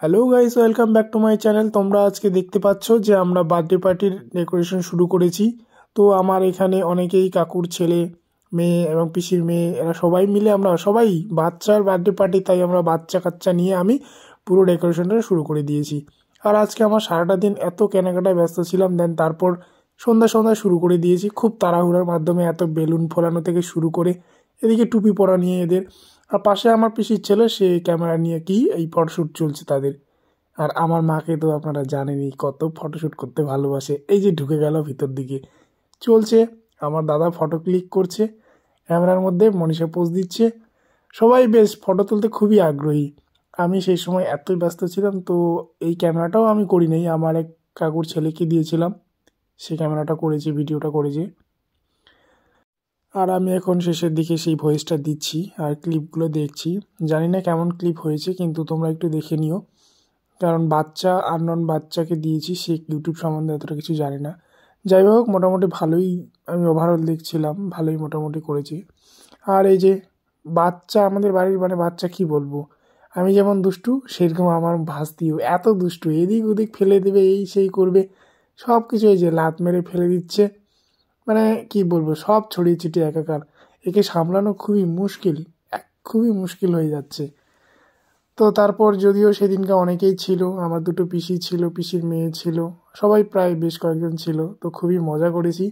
Hello guys, welcome back to my channel. তোমরা আজকে দেখতে পাচ্ছ যে আমরা বার্থডে পার্টির ডেকোরেশন শুরু করেছি। তো আমার এখানে অনেকেই, কাকুর ছেলে, মেয়ে এবং পিসির মেয়ে, এরা সবাই মিলে, আমরা সবাই বাচ্চার বার্থডে পার্টি, তাই আমরা বাচ্চা কাচ্চা নিয়ে আমি পুরো ডেকোরেশনটা শুরু করে দিয়েছি। আর আজকে আমার সারাটা দিন এত কেনাকাটায় ব্যস্ত ছিলাম, দেন তারপর সন্ধ্যা সন্ধ্যা শুরু করে দিয়েছি খুব তাড়াহুড়ার মাধ্যমে, এত বেলুন ফোলানো থেকে শুরু করে এদিকে টুপি পরা নিয়ে এদের। আর পাশে আমার পিসির ছেলে, সে ক্যামেরা নিয়ে কি এই ফটোশ্যুট চলছে তাদের। আর আমার মাকে তো আপনারা জানেনই কত ফটোশ্যুট করতে ভালোবাসে। এই যে ঢুকে গেল ভিতর দিকে, চলছে। আমার দাদা ফটো ক্লিক করছে ক্যামেরার মধ্যে, মনীষা পোজ দিচ্ছে। সবাই বেশ ফটো তুলতে খুবই আগ্রহী। আমি সেই সময় এতই ব্যস্ত ছিলাম, তো এই ক্যামেরাটাও আমি করি নাই, আমার এক কাকুর ছেলেকে দিয়েছিলাম, সে ক্যামেরাটা করেছে, ভিডিওটা করেছে। আর আমি এখন শেষের দিকে সেই ভয়েসটা দিচ্ছি আর ক্লিপগুলো দেখছি। জানি না কেমন ক্লিপ হয়েছে, কিন্তু তোমরা একটু দেখে নিও। কারণ বাচ্চা, আননোন বাচ্চাকে দিয়েছি, সে ইউটিউব সম্বন্ধে এতটা কিছু জানে না। যাই হোক, মোটামুটি ভালোই আমি ওভারঅল দেখছিলাম, ভালোই মোটামুটি করেছি। আর এই যে বাচ্চা, আমাদের বাড়ির মানে বাচ্চা কি বলবো, আমি যেমন দুষ্টু সেরকম আমার ভাস্তিও এত দুষ্টু, এদিক ওদিক ফেলে দেবে, এই সেই করবে, সব কিছু এই যে লাত মেরে ফেলে দিচ্ছে। মানে কি বলবো, সব ছড়িয়ে ছিটিয়ে একাকার। একে সামলানো খুবই মুশকিল, খুবই মুশকিল হয়ে যাচ্ছে। তো তারপর যদিও সেদিনকে অনেকেই ছিল, আমার দুটো পিসি ছিল, পিসির মেয়ে ছিল, সবাই প্রায় বেশ কয়েকজন ছিল, তো খুবই মজা করেছি।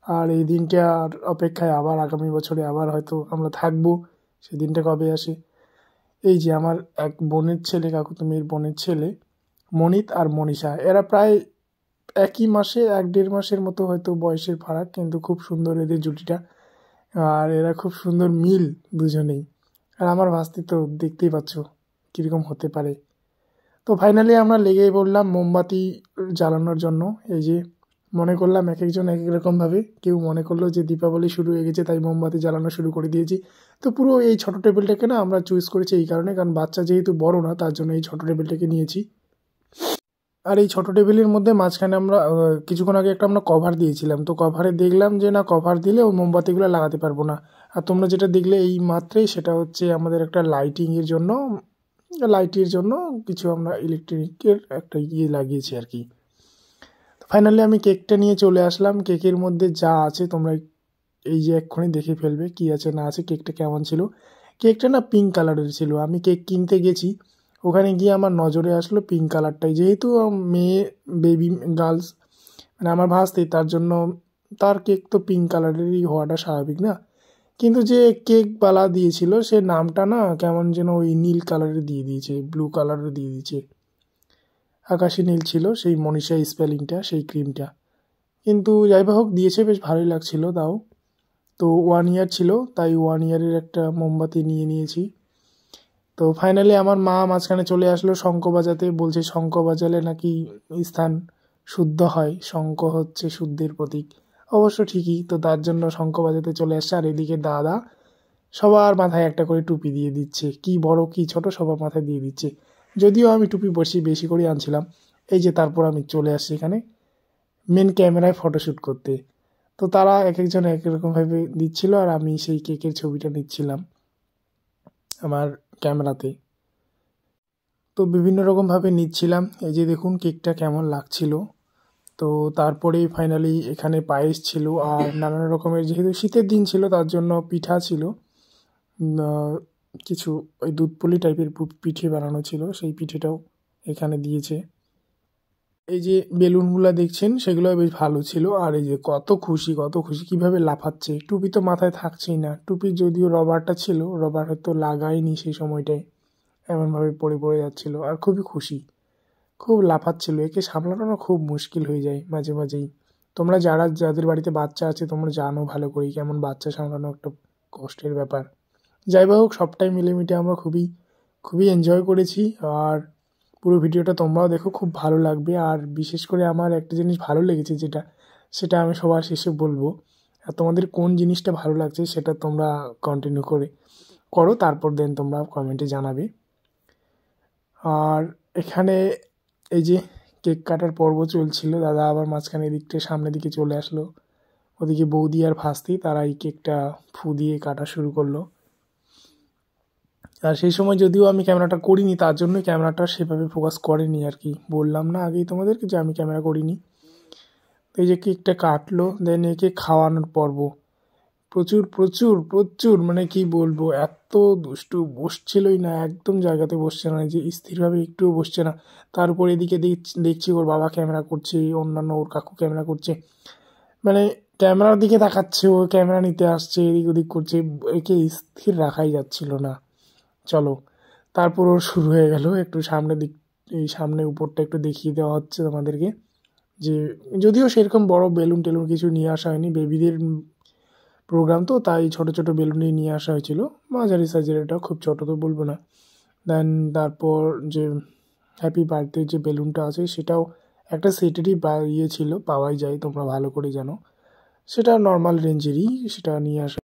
আর এই দিনটার অপেক্ষায় আবার আগামী বছরে আবার হয়তো আমরা থাকবো। সেদিনটা কবে আসে। এই যে আমার এক বোনের ছেলে, কাকুতো মেয়ের বোনের ছেলে, মনিত আর মনীষা, এরা প্রায় একই মাসে, 1-1.5 মাসের মতো হয়তো বয়সের ফারাক, কিন্তু খুব সুন্দর এদের জুটিটা। আর এরা খুব সুন্দর মিল দুজনেই। আর আমার ভাস্তি তো দেখতেই পাচ্ছ কীরকম হতে পারে। তো ফাইনালি আমরা লেগে পড়লাম মোমবাতি জ্বালানোর জন্য। এই যে মনে করলাম এক একজন এক এক রকমভাবে, কেউ মনে করলো যে দীপাবলি শুরু হয়ে গেছে তাই মোমবাতি জ্বালানো শুরু করে দিয়েছি। তো পুরো এই ছোটো টেবিলটাকে না আমরা চুজ করেছি এই কারণে, কারণ বাচ্চা যেহেতু বড় না, তার জন্য এই ছোটো টেবিলটাকে নিয়েছি। আর এই ছোটো টেবিলের মধ্যে মাঝখানে আমরা কিছুক্ষণ আগে একটা আমরা কভার দিয়েছিলাম, তো কভারে দেখলাম যে না, কভার দিলে ওই মোমবাতিগুলো লাগাতে পারবো না। আর তোমরা যেটা দেখলে এই মাত্রই, সেটা হচ্ছে আমাদের একটা লাইটিংয়ের জন্য, লাইটের জন্য কিছু আমরা ইলেকট্রিকের একটা লাগিয়েছি আর কি। ফাইনালি আমি কেকটা নিয়ে চলে আসলাম। কেকের মধ্যে যা আছে তোমরা এই যে এক্ষুনি দেখে ফেলবে কি আছে না আছে। কেকটা কেমন ছিল, কেকটা না পিঙ্ক কালারের ছিল। আমি কেক কিনতে গেছি, ওখানে গিয়ে আমার নজরে আসলো পিঙ্ক কালারটাই। যেহেতু মেয়ে, বেবি গার্লস, মানে আমার ভাস্তি, তার জন্য তার কেক তো পিঙ্ক কালারেরই হওয়াটা স্বাভাবিক না। কিন্তু যে কেকওয়ালা দিয়েছিল, সে নামটা না কেমন যেন ওই নীল কালারের দিয়ে দিয়েছে, ব্লু কালারের দিয়ে দিয়েছে, আকাশি নীল ছিল সেই মনীষা স্পেলিংটা, সেই ক্রিমটা। কিন্তু যাই হোক, দিয়েছে, বেশ ভালোই লাগছিল তাও। তো 1 ইয়ার ছিল, তাই 1 ইয়ারের একটা মোমবাতি নিয়ে নিয়েছি। তো ফাইনালি আমার মা মাঝখানে চলে আসলো শঙ্খ বাজাতে, বলছে শঙ্খ বাজালে নাকি স্থান শুদ্ধ হয়, শঙ্খ হচ্ছে শুদ্ধের প্রতীক। অবশ্য ঠিকই, তো তার জন্য শঙ্খ বাজাতে চলে আসছে। আর এদিকে দাদা সবার মাথায় একটা করে টুপি দিয়ে দিচ্ছে, কি বড় কি ছোট সবার মাথায় দিয়ে দিচ্ছে। যদিও আমি টুপি বেশি করে আনছিলাম। এই যে তারপর আমি চলে আসছি এখানে মেন ক্যামেরায় ফটোশ্যুট করতে। তো তারা এক একজন এক রকমভাবে দিচ্ছিল, আর আমি সেই কেকের ছবিটা নিচ্ছিলাম আমার ক্যামেরাতে। তো বিভিন্ন রকমভাবে নিচ্ছিলাম। এই যে দেখুন কেকটা কেমন লাগছিল। তো তারপরেই ফাইনালি এখানে পায়েস ছিল, আর নানান রকমের, যেহেতু শীতের দিন ছিল তার জন্য পিঠা ছিল, কিছু ওই দুধপুলি টাইপের পিঠে বানানো ছিল, সেই পিঠেটাও এখানে দিয়েছে। এই যে বেলুনগুলো দেখছেন সেগুলো বেশ ভালো ছিল। আর এই যে কত খুশি কত খুশি, কীভাবে লাফাচ্ছে। টুপি তো মাথায় থাকছেই না, টুপি যদিও রবারটা ছিল, রবার হয়তো লাগায়নি সেই সময়টায়, এমনভাবে পড়ে পড়ে যাচ্ছিল। আর খুবই খুশি, খুব লাফাচ্ছিল। একে সামলানো খুব মুশকিল হয়ে যায় মাঝে মাঝেই। তোমরা যাদের বাড়িতে বাচ্চা আছে তোমরা জানো ভালো করেই কেমন বাচ্চা সামলানো একটা কষ্টের ব্যাপার। যাই হোক, সবটাই মিলেমিটে আমরা খুবই খুবই এনজয় করেছি। আর পুরো ভিডিওটা তোমরাও দেখো, খুব ভালো লাগবে। আর বিশেষ করে আমার একটা জিনিস ভালো লেগেছে, সেটা আমি সবার শেষে বলবো। আর তোমাদের কোন জিনিসটা ভালো লাগছে সেটা তোমরা কন্টিনিউ করো, তারপর দেন তোমরা কমেন্টে জানাবে। আর এখানে এই যে কেক কাটার পর্ব চলছিল, দাদা আবার মাঝখানে এদিকটা সামনের দিকে চলে আসলো। ওদিকে বৌদি আর ভাস্তি, তারা এই কেকটা ফু দিয়ে কাটা শুরু করলো। আর সেই সময় যদিও আমি ক্যামেরাটা করিনি, তার জন্য ক্যামেরাটা সেভাবে ফোকাস করেনি আর কি। বললাম না আগেই তোমাদেরকে যে আমি ক্যামেরা করিনি। তো এই যে কেকটা কাটলো, দেন একে খাওয়ানোর পর্ব। প্রচুর প্রচুর প্রচুর মানে কি বলবো, এত দুষ্টু, বসছিলই না, একদম জায়গাতে বসছে না, যে স্থিরভাবে একটুও বসছে না। তার উপর এদিকে দেখছি ওর বাবা ক্যামেরা করছে, অন্যান্য ওর কাকু ক্যামেরা করছে, মানে ক্যামেরার দিকে তাকাচ্ছে, ও ক্যামেরা নিতে আসছে, এদিক ওদিক করছে, একে স্থির রাখাই যাচ্ছিল না। চলো, তারপর ওর শুরু হয়ে গেল একটু সামনের দিক, এই সামনে উপরটা একটু দেখিয়ে দেওয়া হচ্ছে তোমাদেরকে। যে যদিও সেরকম বড় বেলুন টেলুন কিছু নিয়ে আসা হয়নি, বেবিদের প্রোগ্রাম তো, তাই ছোট ছোট বেলুনই নিয়ে আসা হয়েছিল, মাঝারি সাইজের, এটা খুব ছোট তো বলবো না। দেন তারপর যে হ্যাপি বার্থডে যে বেলুনটা আছে, সেটাও একটা সেটেরই ইয়ে ছিল, পাওয়াই যায়, তোমরা ভালো করে জানো, সেটা নর্মাল রেঞ্জেরই, সেটা নিয়ে আসা।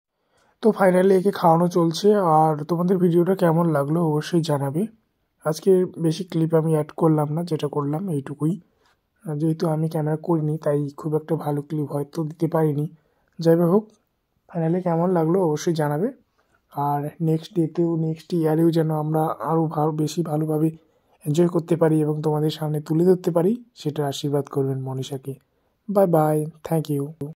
তো ফাইনালি একে খাওয়ানো চলছে। আর তোমাদের ভিডিওটা কেমন লাগলো অবশ্যই জানাবে। আজকে বেশি ক্লিপ আমি অ্যাড করলাম না, যেটা করলাম এইটুকুই। যেহেতু আমি ক্যামেরা করিনি, তাই খুব একটা ভালো ক্লিপ হয়তো দিতে পারিনি। যাই হোক, ফাইনালি কেমন লাগলো অবশ্যই জানাবে। আর নেক্সট ডেতেও, নেক্সট ইয়ারেও যেন আমরা আরও বেশি ভালোভাবে এনজয় করতে পারি এবং তোমাদের সামনে তুলে ধরতে পারি, সেটা আশীর্বাদ করবেন মনীষাকে। Bye bye, thank you.